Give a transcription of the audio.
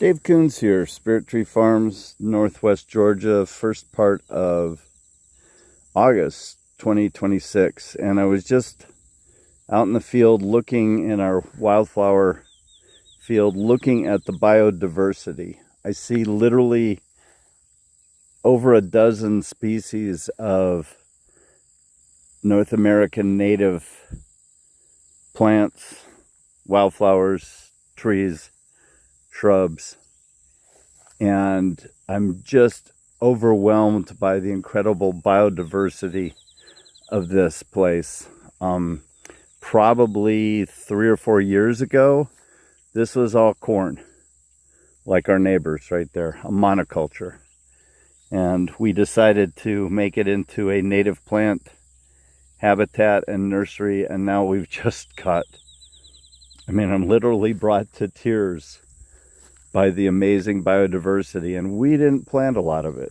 Dave Coons here, Spirit Tree Farms, Northwest Georgia, first part of August 2026. And I was just out in the field looking in our wildflower field, looking at the biodiversity. I see literally over a dozen species of North American native plants, wildflowers, trees, shrubs, and I'm just overwhelmed by the incredible biodiversity of this place. Probably 3 or 4 years ago, this was all corn, like our neighbors right there, a monoculture. And we decided to make it into a native plant habitat and nursery, and now we've just got, I'm literally brought to tears by the amazing biodiversity, and we didn't plant a lot of it.